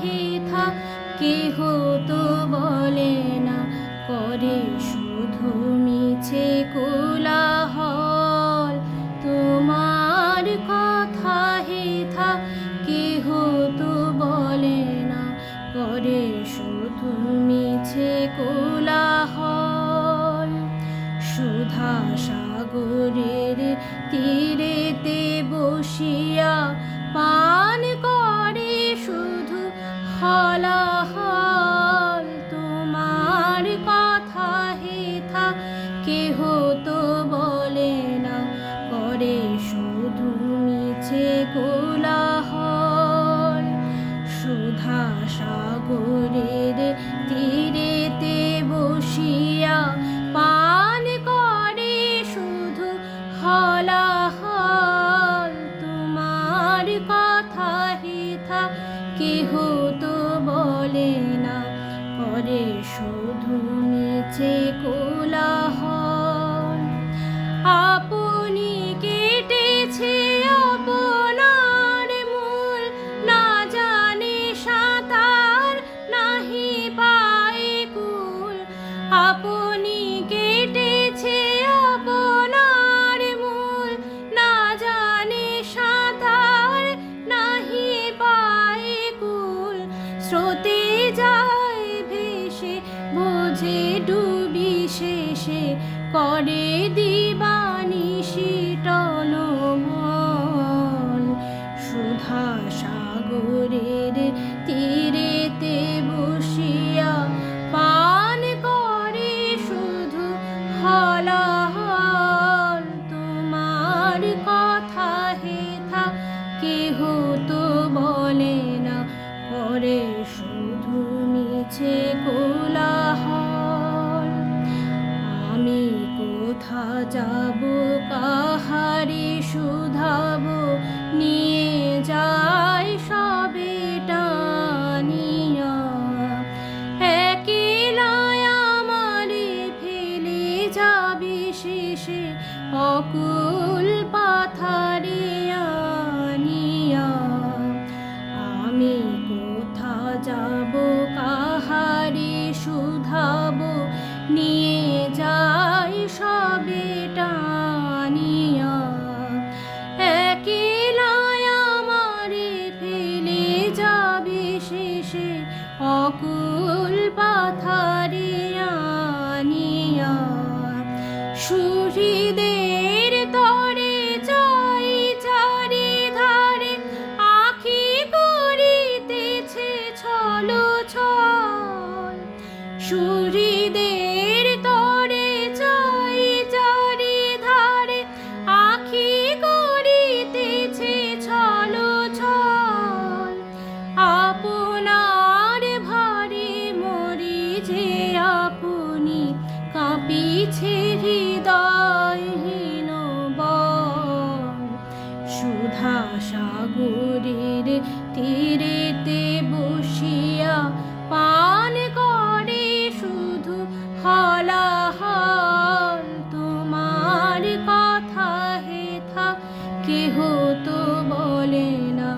হেথা কেহ তো বলে না, করে শুধু মিছে কোলাহল। তোমার কথা হেথা কেহ তো বলে না, করে শুধু মিছে কোলাহল। সুধা সাগরের তীরেতে বসিয়া পান করে শুধু হলাহল। তোমার কথা হেথা কেহ তো বলে না, করে শুধু মিছে কোলাহল। সুধা সাগরের তীরেতে বসিয়া পান করে শুধু হলাহল। তোমার কথা হেথা কেহ তো বলে না, করে শুধু মিছে কোলাহল। আপনি কেটেছে আপনার মূল, না জানে সাঁতার নাহি পায়ে কূল। আপনি কেটেছে আপনার মূল, না জানে সাঁতার নাহি পায়ে কূল। স্রোতে যায় ভেসে বোঝে ডুবি শেষে, করে দিবানিশি টলমল। সুধা সাগরের তীরেতে বসিয়া পান করে শুধু হলাহল। তোমার কথা হেথা কেহ তো বলে না, করে শুধু মিছে কোলাহল। আমি কোথা যাব কাহারে শুধাব, নিয়ে যাই সবে টানিয়া। একলাই আমারে ফেলে যাবে শেষে অকুল পাথারে আনিয়া। আমি কোথা যাব কাহারে শুধাব, নিয়ে যাই সবে টানিয়া। একলাই আমারে ফেলে যাবে শেষে অকুল পাথারে আনিয়া। সুহৃদের তরে চাই চারিধারে, আঁখি করিতেছে ছলো ছল। সুহৃদের তরে চাই চারিধারে, আঁখি করিতেছে ছলো ছল। আপনার ভারে মরি যে আপনি, কাঁপিছে হৃদয়হীন বল। সুধা সাগরের তীরেতে বসিয়া পান করে শুধু হলাহল। তোমার কথা হেথা কেহ তো বলে না,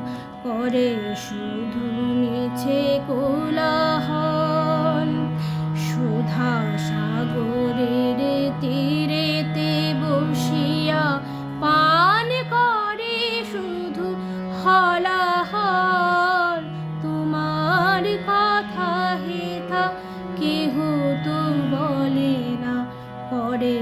করে শুধু মিছে কোলাহল। সুধা সাগরের তীরেতে বসিয়া পান করে শুধু হলাহল। তোমার কথা হেথা কেহ তো বলে না, করে